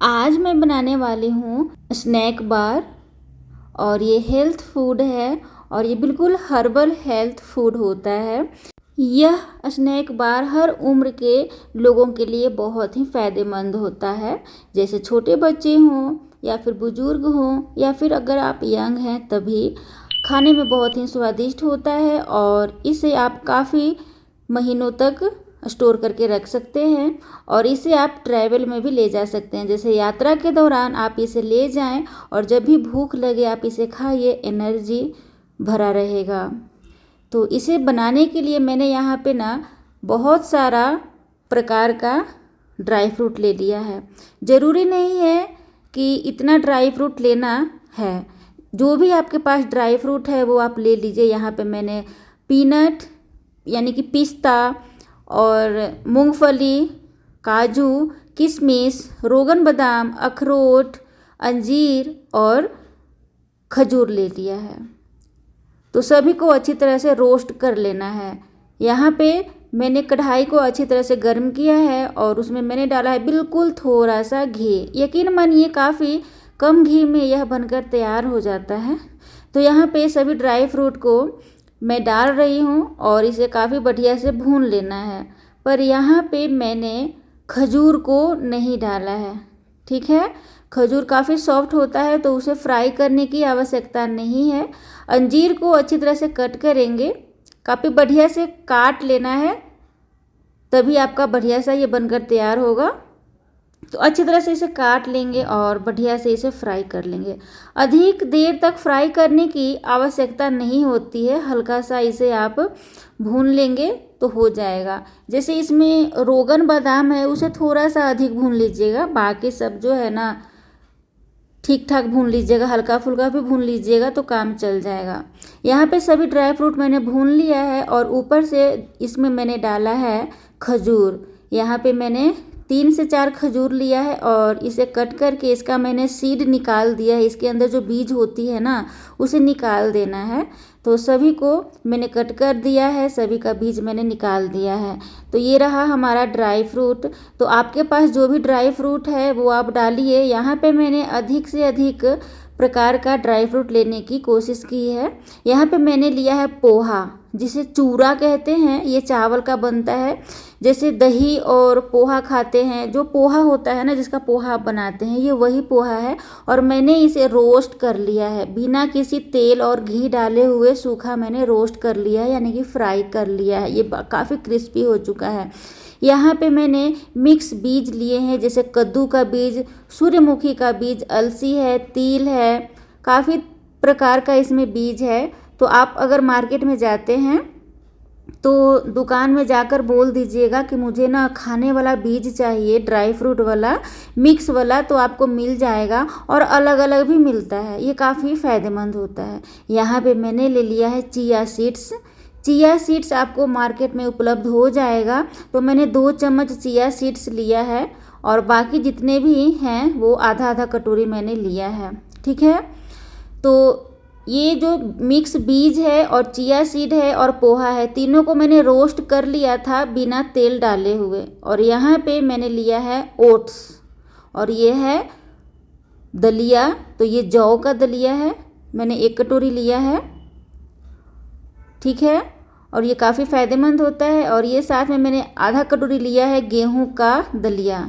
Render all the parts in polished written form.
आज मैं बनाने वाली हूँ स्नैक बार और ये हेल्थ फूड है और ये बिल्कुल हर्बल हेल्थ फूड होता है। यह स्नैक बार हर उम्र के लोगों के लिए बहुत ही फ़ायदेमंद होता है, जैसे छोटे बच्चे हों या फिर बुज़ुर्ग हों या फिर अगर आप यंग हैं तभी। खाने में बहुत ही स्वादिष्ट होता है और इसे आप काफ़ी महीनों तक स्टोर करके रख सकते हैं और इसे आप ट्रैवल में भी ले जा सकते हैं। जैसे यात्रा के दौरान आप इसे ले जाएं और जब भी भूख लगे आप इसे खाइए, एनर्जी भरा रहेगा। तो इसे बनाने के लिए मैंने यहाँ पे बहुत सारा प्रकार का ड्राई फ्रूट ले लिया है। ज़रूरी नहीं है कि इतना ड्राई फ्रूट लेना है, जो भी आपके पास ड्राई फ्रूट है वो आप ले लीजिए। यहाँ पे मैंने पीनट यानी कि पिस्ता और मूंगफली, काजू, किशमिश, रोगन बादाम, अखरोट, अंजीर और खजूर ले लिया है। तो सभी को अच्छी तरह से रोस्ट कर लेना है। यहाँ पे मैंने कढ़ाई को अच्छी तरह से गर्म किया है और उसमें मैंने डाला है बिल्कुल थोड़ा सा घी। यकीन मानिए काफ़ी कम घी में यह बनकर तैयार हो जाता है। तो यहाँ पे सभी ड्राई फ्रूट को मैं डाल रही हूँ और इसे काफ़ी बढ़िया से भून लेना है। पर यहाँ पे मैंने खजूर को नहीं डाला है, ठीक है। खजूर काफ़ी सॉफ्ट होता है तो उसे फ्राई करने की आवश्यकता नहीं है। अंजीर को अच्छी तरह से कट करेंगे, काफ़ी बढ़िया से काट लेना है, तभी आपका बढ़िया सा ये बनकर तैयार होगा। तो अच्छी तरह से इसे काट लेंगे और बढ़िया से इसे फ्राई कर लेंगे। अधिक देर तक फ्राई करने की आवश्यकता नहीं होती है, हल्का सा इसे आप भून लेंगे तो हो जाएगा। जैसे इसमें रोगन बादाम है उसे थोड़ा सा अधिक भून लीजिएगा, बाकी सब जो है ठीक ठाक भून लीजिएगा, हल्का फुल्का भी भून लीजिएगा तो काम चल जाएगा। यहाँ पे सभी ड्राई फ्रूट मैंने भून लिया है और ऊपर से इसमें मैंने डाला है खजूर। यहाँ पे मैंने 3 से 4 खजूर लिया है और इसे कट करके इसका मैंने सीड निकाल दिया है। इसके अंदर जो बीज होती है उसे निकाल देना है। तो सभी को मैंने कट कर दिया है, सभी का बीज मैंने निकाल दिया है। तो ये रहा हमारा ड्राई फ्रूट। तो आपके पास जो भी ड्राई फ्रूट है वो आप डालिए। यहाँ पे मैंने अधिक से अधिक प्रकार का ड्राई फ्रूट लेने की कोशिश की है। यहाँ पे मैंने लिया है पोहा, जिसे चूरा कहते हैं, ये चावल का बनता है। जैसे दही और पोहा खाते हैं, जो पोहा होता है जिसका पोहा आप बनाते हैं, ये वही पोहा है। और मैंने इसे रोस्ट कर लिया है, बिना किसी तेल और घी डाले हुए सूखा मैंने रोस्ट कर लिया है, यानी कि फ्राई कर लिया है। ये काफ़ी क्रिस्पी हो चुका है। यहाँ पे मैंने मिक्स बीज लिए हैं, जैसे कद्दू का बीज, सूर्यमुखी का बीज, अलसी है, तिल है, काफ़ी प्रकार का इसमें बीज है। तो आप अगर मार्केट में जाते हैं तो दुकान में जाकर बोल दीजिएगा कि मुझे खाने वाला बीज चाहिए, ड्राई फ्रूट वाला, मिक्स वाला, तो आपको मिल जाएगा। और अलग अलग भी मिलता है, ये काफ़ी फ़ायदेमंद होता है। यहाँ पे मैंने ले लिया है चिया सीड्स। चिया सीड्स आपको मार्केट में उपलब्ध हो जाएगा। तो मैंने 2 चम्मच चिया सीड्स लिया है और बाकी जितने भी हैं वो आधा आधा कटोरी मैंने लिया है, ठीक है। तो ये जो मिक्स बीज है और चिया सीड है और पोहा है, तीनों को मैंने रोस्ट कर लिया था बिना तेल डाले हुए। और यहाँ पे मैंने लिया है ओट्स और ये है दलिया। तो ये जौ का दलिया है, मैंने 1 कटोरी लिया है, ठीक है। और ये काफ़ी फ़ायदेमंद होता है। और ये साथ में मैंने आधा कटोरी लिया है गेहूं का दलिया।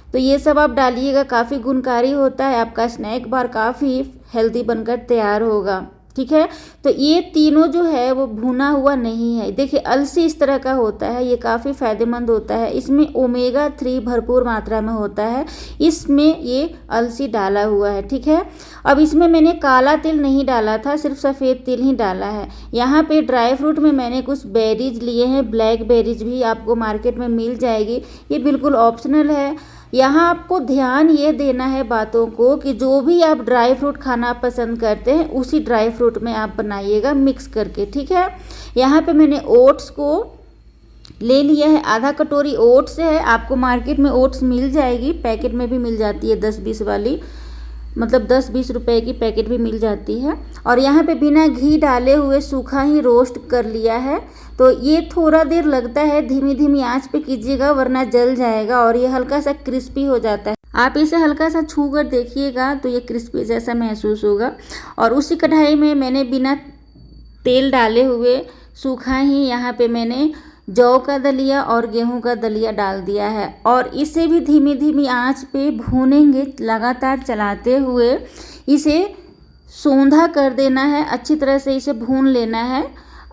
तो ये सब आप डालिएगा, काफ़ी गुणकारी होता है, आपका स्नैक बार काफ़ी हेल्दी बनकर तैयार होगा, ठीक है। तो ये तीनों जो है वो भुना हुआ नहीं है। देखिए अलसी इस तरह का होता है, ये काफ़ी फ़ायदेमंद होता है, इसमें ओमेगा 3 भरपूर मात्रा में होता है, इसमें ये अलसी डाला हुआ है, ठीक है। अब इसमें मैंने काला तिल नहीं डाला था, सिर्फ सफ़ेद तिल ही डाला है। यहाँ पे ड्राई फ्रूट में मैंने कुछ बेरीज लिए हैं, ब्लैक बेरीज भी आपको मार्केट में मिल जाएगी, ये बिल्कुल ऑप्शनल है। यहाँ आपको ध्यान ये देना है बातों को कि जो भी आप ड्राई फ्रूट खाना पसंद करते हैं उसी ड्राई फ्रूट में आप बनाइएगा मिक्स करके, ठीक है। यहाँ पे मैंने ओट्स को ले लिया है, आधा कटोरी ओट्स है। आपको मार्केट में ओट्स मिल जाएगी, पैकेट में भी मिल जाती है 10-20 वाली, मतलब 10-20 रुपए की पैकेट भी मिल जाती है। और यहाँ पे बिना घी डाले हुए सूखा ही रोस्ट कर लिया है। तो ये थोड़ा देर लगता है, धीमी धीमी आंच पे कीजिएगा वरना जल जाएगा और ये हल्का सा क्रिस्पी हो जाता है। आप इसे हल्का सा छू कर देखिएगा तो ये क्रिस्पी जैसा महसूस होगा। और उसी कढ़ाई में मैंने बिना तेल डाले हुए सूखा ही यहाँ पे मैंने जौ का दलिया और गेहूं का दलिया डाल दिया है और इसे भी धीमी धीमी आंच पे भूनेंगे, लगातार चलाते हुए इसे सोंधा कर देना है, अच्छी तरह से इसे भून लेना है।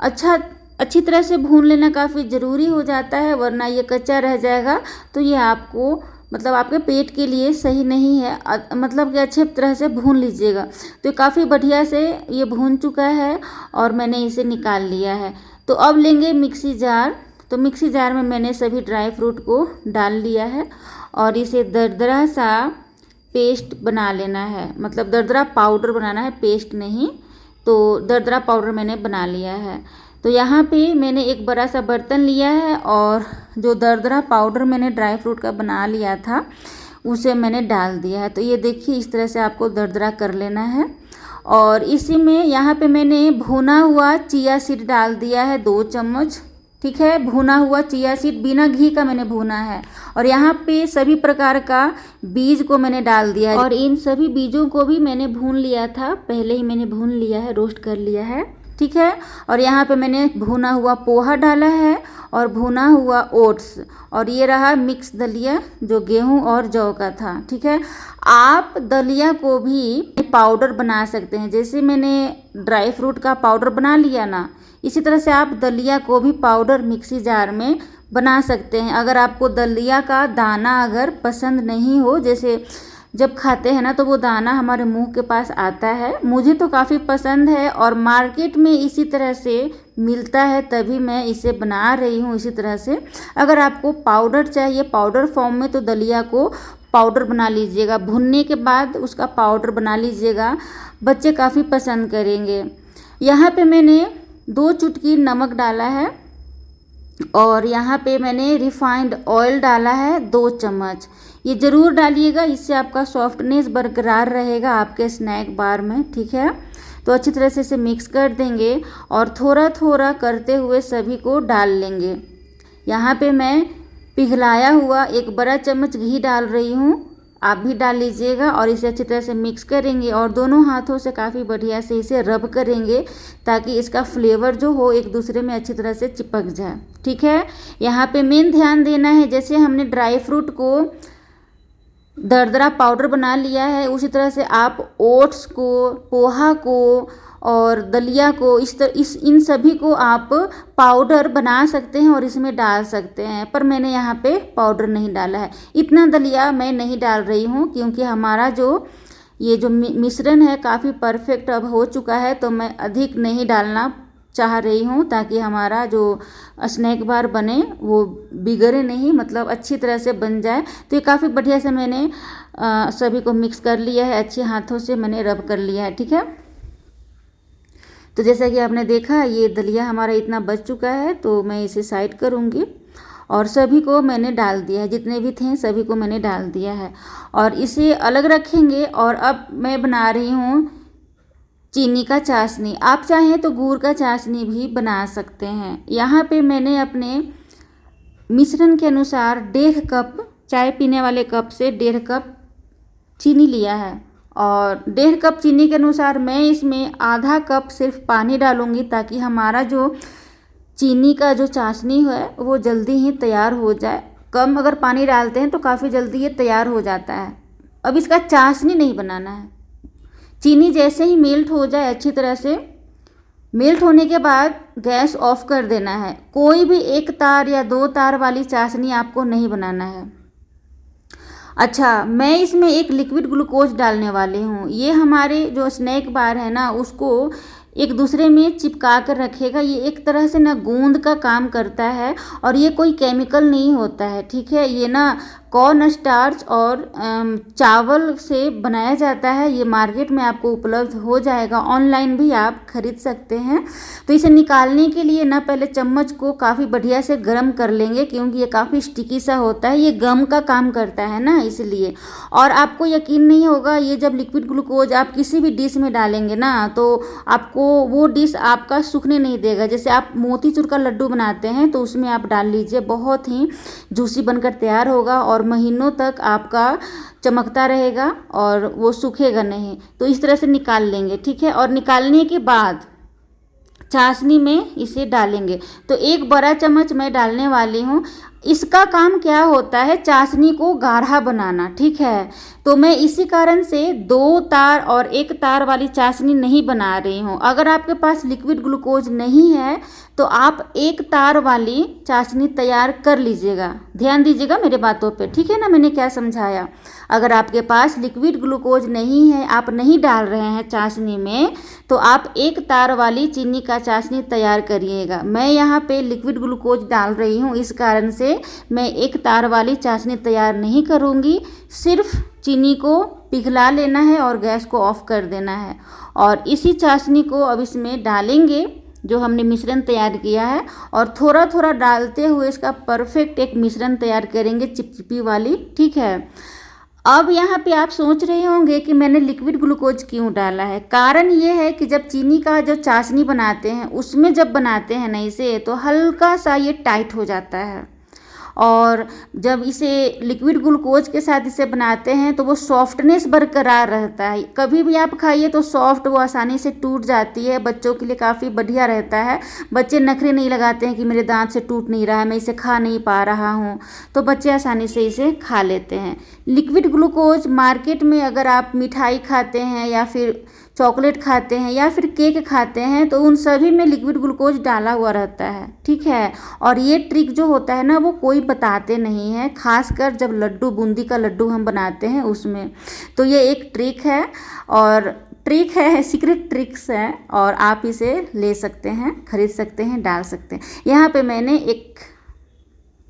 अच्छी तरह से भून लेना काफ़ी ज़रूरी हो जाता है, वरना ये कच्चा रह जाएगा तो ये आपको मतलब आपके पेट के लिए सही नहीं है। मतलब कि अच्छे तरह से भून लीजिएगा। तो ये काफ़ी बढ़िया से ये भून चुका है और मैंने इसे निकाल लिया है। तो अब लेंगे मिक्सी जार। तो मिक्सी जार में मैंने सभी ड्राई फ्रूट को डाल लिया है और इसे दरदरा सा पेस्ट बना लेना है, मतलब दरदरा पाउडर बनाना है, पेस्ट नहीं। तो दरदरा पाउडर मैंने बना लिया है। तो यहाँ पे मैंने एक बड़ा सा बर्तन लिया है और जो दरदरा पाउडर मैंने ड्राई फ्रूट का बना लिया था उसे मैंने डाल दिया है। तो ये देखिए इस तरह से आपको दरदरा कर लेना है। और इसी में यहाँ पे मैंने भुना हुआ चिया सीड डाल दिया है 2 चम्मच, ठीक है। भुना हुआ चिया सीड बिना घी का मैंने भुना है। और यहाँ पे सभी प्रकार का बीज को मैंने डाल दिया है और इन सभी बीजों को भी मैंने भून लिया था, पहले ही मैंने भून लिया है, रोस्ट कर लिया है, ठीक है। और यहाँ पे मैंने भुना हुआ पोहा डाला है और भुना हुआ ओट्स, और ये रहा मिक्स दलिया जो गेहूं और जौ का था, ठीक है। आप दलिया को भी पाउडर बना सकते हैं, जैसे मैंने ड्राई फ्रूट का पाउडर बना लिया ना, इसी तरह से आप दलिया को भी पाउडर मिक्सी जार में बना सकते हैं। अगर आपको दलिया का दाना अगर पसंद नहीं हो, जैसे जब खाते हैं ना तो वो दाना हमारे मुंह के पास आता है, मुझे तो काफ़ी पसंद है और मार्केट में इसी तरह से मिलता है, तभी मैं इसे बना रही हूँ इसी तरह से। अगर आपको पाउडर चाहिए पाउडर फॉर्म में तो दलिया को पाउडर बना लीजिएगा, भुनने के बाद उसका पाउडर बना लीजिएगा, बच्चे काफ़ी पसंद करेंगे। यहाँ पे मैंने 2 चुटकी नमक डाला है और यहाँ पे मैंने रिफाइंड ऑयल डाला है 2 चम्मच। ये ज़रूर डालिएगा, इससे आपका सॉफ्टनेस बरकरार रहेगा आपके स्नैक बार में, ठीक है। तो अच्छी तरह से इसे मिक्स कर देंगे और थोड़ा थोड़ा करते हुए सभी को डाल लेंगे। यहाँ पे मैं पिघलाया हुआ 1 बड़ा चम्मच घी डाल रही हूँ, आप भी डाल लीजिएगा और इसे अच्छी तरह से मिक्स करेंगे और दोनों हाथों से काफ़ी बढ़िया से इसे रब करेंगे ताकि इसका फ्लेवर जो हो एक दूसरे में अच्छी तरह से चिपक जाए, ठीक है। यहाँ पे मेन ध्यान देना है, जैसे हमने ड्राई फ्रूट को दरदरा पाउडर बना लिया है, उसी तरह से आप ओट्स को, पोहा को और दलिया को इन सभी को आप पाउडर बना सकते हैं और इसमें डाल सकते हैं, पर मैंने यहाँ पे पाउडर नहीं डाला है। इतना दलिया मैं नहीं डाल रही हूँ क्योंकि हमारा जो ये जो मिश्रण है काफ़ी परफेक्ट अब हो चुका है, तो मैं अधिक नहीं डालना चाह रही हूँ ताकि हमारा जो स्नैक बार बने वो बिगड़े नहीं, मतलब अच्छी तरह से बन जाए। तो ये काफ़ी बढ़िया से मैंने सभी को मिक्स कर लिया है, अच्छे हाथों से मैंने रब कर लिया है, ठीक है। तो जैसा कि आपने देखा ये दलिया हमारा इतना बच चुका है, तो मैं इसे साइड करूँगी और सभी को मैंने डाल दिया है, जितने भी थे सभी को मैंने डाल दिया है और इसे अलग रखेंगे। और अब मैं बना रही हूँ चीनी का चाशनी, आप चाहें तो गुड़ का चाशनी भी बना सकते हैं। यहाँ पे मैंने अपने मिश्रण के अनुसार 1.5 कप, चाय पीने वाले कप से 1.5 कप चीनी लिया है और 1.5 कप चीनी के अनुसार मैं इसमें आधा कप सिर्फ पानी डालूंगी ताकि हमारा जो चीनी का जो चाशनी है वो जल्दी ही तैयार हो जाए। कम अगर पानी डालते हैं तो काफ़ी जल्दी ये तैयार हो जाता है। अब इसका चाशनी नहीं बनाना है, चीनी जैसे ही मेल्ट हो जाए, अच्छी तरह से मेल्ट होने के बाद गैस ऑफ कर देना है। कोई भी 1 तार या 2 तार वाली चाशनी आपको नहीं बनाना है। अच्छा, मैं इसमें एक लिक्विड ग्लूकोज डालने वाली हूँ, ये हमारे जो स्नैक बार है ना उसको एक दूसरे में चिपका कर रखेगा। ये एक तरह से ना गोंद का काम करता है और ये कोई केमिकल नहीं होता है, ठीक है। ये ना कॉर्न स्टार्च और चावल से बनाया जाता है। ये मार्केट में आपको उपलब्ध हो जाएगा, ऑनलाइन भी आप खरीद सकते हैं। तो इसे निकालने के लिए ना पहले चम्मच को काफ़ी बढ़िया से गर्म कर लेंगे क्योंकि ये काफ़ी स्टिकी सा होता है, ये गम का काम करता है ना, इसलिए। और आपको यकीन नहीं होगा, ये जब लिक्विड ग्लूकोज आप किसी भी डिश में डालेंगे ना तो आपको वो डिश आपका सूखने नहीं देगा। जैसे आप मोतीचूर का लड्डू बनाते हैं तो उसमें आप डाल लीजिए, बहुत ही जूसी बनकर तैयार होगा और और महीनों तक आपका चमकता रहेगा और वो सूखेगा नहीं। तो इस तरह से निकाल लेंगे, ठीक है। और निकालने के बाद चाशनी में इसे डालेंगे। तो 1 बड़ा चम्मच मैं डालने वाली हूँ। इसका काम क्या होता है, चाशनी को गाढ़ा बनाना, ठीक है। तो मैं इसी कारण से 2 तार और 1 तार वाली चाशनी नहीं बना रही हूँ। अगर आपके पास लिक्विड ग्लूकोज नहीं है तो आप 1 तार वाली चाशनी तैयार कर लीजिएगा। ध्यान दीजिएगा मेरे बातों पे, ठीक है ना, मैंने क्या समझाया। अगर आपके पास लिक्विड ग्लूकोज नहीं है, आप नहीं डाल रहे हैं चाशनी में, तो आप 1 तार वाली चीनी का चाशनी तैयार करिएगा। मैं यहाँ पे लिक्विड ग्लूकोज डाल रही हूँ, इस कारण से मैं 1 तार वाली चाशनी तैयार नहीं करूँगी। सिर्फ चीनी को पिघला लेना है और गैस को ऑफ कर देना है। और इसी चाशनी को अब इसमें डालेंगे जो हमने मिश्रण तैयार किया है, और थोड़ा थोड़ा डालते हुए इसका परफेक्ट एक मिश्रण तैयार करेंगे, चिपचिपी वाली, ठीक है। अब यहाँ पे आप सोच रहे होंगे कि मैंने लिक्विड ग्लूकोज क्यों डाला है। कारण ये है कि जब चीनी का जो चाशनी बनाते हैं उसमें जब बनाते हैं ना इसे, तो हल्का सा ये टाइट हो जाता है, और जब इसे लिक्विड ग्लूकोज के साथ इसे बनाते हैं तो वो सॉफ्टनेस बरकरार रहता है। कभी भी आप खाइए तो सॉफ्ट, वो आसानी से टूट जाती है। बच्चों के लिए काफ़ी बढ़िया रहता है। बच्चे नखरे नहीं लगाते हैं कि मेरे दांत से टूट नहीं रहा है, मैं इसे खा नहीं पा रहा हूँ, तो बच्चे आसानी से इसे खा लेते हैं। लिक्विड ग्लूकोज मार्केट में अगर आप मिठाई खाते हैं या फिर चॉकलेट खाते हैं या फिर केक खाते हैं तो उन सभी में लिक्विड ग्लूकोज डाला हुआ रहता है, ठीक है। और ये ट्रिक जो होता है ना, वो कोई बताते नहीं है, खासकर जब लड्डू, बूंदी का लड्डू हम बनाते हैं उसमें। तो ये एक ट्रिक है, और ट्रिक है, सीक्रेट ट्रिक्स है, और आप इसे ले सकते हैं, खरीद सकते हैं, डाल सकते हैं। यहाँ पे मैंने एक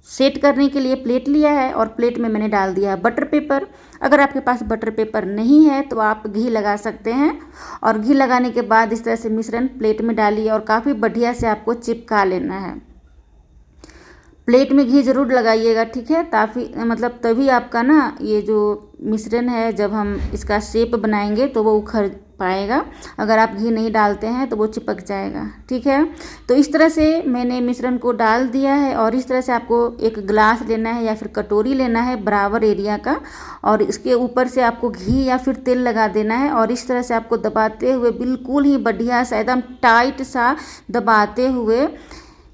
सेट करने के लिए प्लेट लिया है और प्लेट में मैंने डाल दिया है बटर पेपर। अगर आपके पास बटर पेपर नहीं है तो आप घी लगा सकते हैं, और घी लगाने के बाद इस तरह से मिश्रण प्लेट में डालिए और काफ़ी बढ़िया से आपको चिपका लेना है। प्लेट में घी ज़रूर लगाइएगा, ठीक है, मतलब तभी आपका ना ये जो मिश्रण है, जब हम इसका शेप बनाएंगे तो वो उखड़ पाएगा। अगर आप घी नहीं डालते हैं तो वो चिपक जाएगा, ठीक है। तो इस तरह से मैंने मिश्रण को डाल दिया है, और इस तरह से आपको एक गिलास लेना है या फिर कटोरी लेना है बराबर एरिया का, और इसके ऊपर से आपको घी या फिर तेल लगा देना है, और इस तरह से आपको दबाते हुए बिल्कुल ही बढ़िया सा एकदम टाइट सा दबाते हुए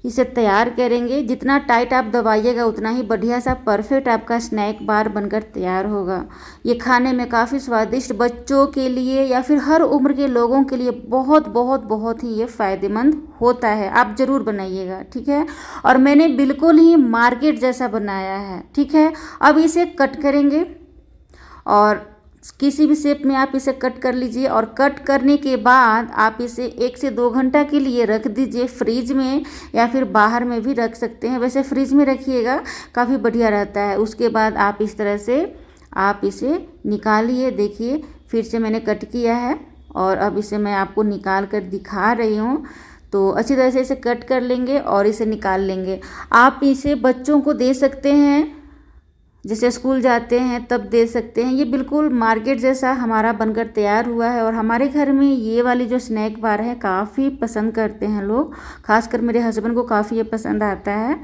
इसे तैयार करेंगे। जितना टाइट आप दबाइएगा उतना ही बढ़िया सा परफेक्ट आपका स्नैक बार बनकर तैयार होगा। ये खाने में काफ़ी स्वादिष्ट, बच्चों के लिए या फिर हर उम्र के लोगों के लिए बहुत बहुत बहुत ही ये फ़ायदेमंद होता है। आप ज़रूर बनाइएगा, ठीक है। और मैंने बिल्कुल ही मार्केट जैसा बनाया है, ठीक है। अब इसे कट करेंगे, और किसी भी शेप में आप इसे कट कर लीजिए, और कट करने के बाद आप इसे 1 से 2 घंटा के लिए रख दीजिए फ्रिज में, या फिर बाहर में भी रख सकते हैं। वैसे फ्रिज में रखिएगा, काफ़ी बढ़िया रहता है। उसके बाद आप इस तरह से आप इसे निकालिए। देखिए फिर से मैंने कट किया है, और अब इसे मैं आपको निकाल कर दिखा रही हूँ। तो अच्छी तरह से इसे कट कर लेंगे और इसे निकाल लेंगे। आप इसे बच्चों को दे सकते हैं, जैसे स्कूल जाते हैं तब दे सकते हैं। ये बिल्कुल मार्केट जैसा हमारा बनकर तैयार हुआ है, और हमारे घर में ये वाली जो स्नैक बार है काफ़ी पसंद करते हैं लोग, खासकर मेरे हस्बैंड को काफ़ी ये पसंद आता है,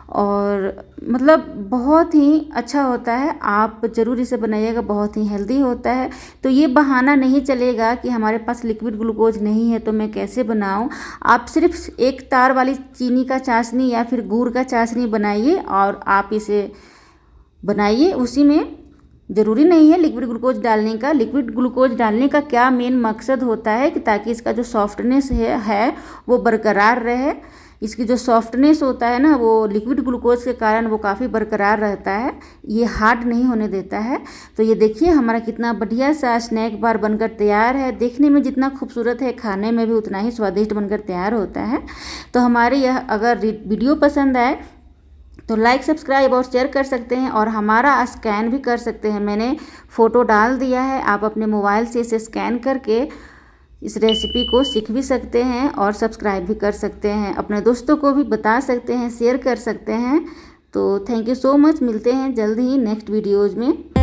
और मतलब बहुत ही अच्छा होता है। आप ज़रूर इसे बनाइएगा, बहुत ही हेल्दी होता है। तो ये बहाना नहीं चलेगा कि हमारे पास लिक्विड ग्लूकोज नहीं है तो मैं कैसे बनाऊँ। आप सिर्फ 1 तार वाली चीनी का चाशनी या फिर गुड़ का चाशनी बनाइए, और आप इसे बनाइए। उसी में ज़रूरी नहीं है लिक्विड ग्लूकोज डालने का। लिक्विड ग्लूकोज डालने का क्या मेन मकसद होता है कि ताकि इसका जो सॉफ्टनेस है वो बरकरार रहे। इसकी जो सॉफ्टनेस होता है ना, वो लिक्विड ग्लूकोज के कारण वो काफ़ी बरकरार रहता है, ये हार्ड नहीं होने देता है। तो ये देखिए हमारा कितना बढ़िया सा स्नैक बार बनकर तैयार है। देखने में जितना खूबसूरत है, खाने में भी उतना ही स्वादिष्ट बनकर तैयार होता है। तो हमारे यह अगर वीडियो पसंद आए तो लाइक, सब्सक्राइब और शेयर कर सकते हैं, और हमारा स्कैन भी कर सकते हैं। मैंने फ़ोटो डाल दिया है, आप अपने मोबाइल से इसे स्कैन करके इस रेसिपी को सीख भी सकते हैं और सब्सक्राइब भी कर सकते हैं। अपने दोस्तों को भी बता सकते हैं, शेयर कर सकते हैं। तो थैंक यू सो मच। मिलते हैं जल्द ही नेक्स्ट वीडियोज़ में।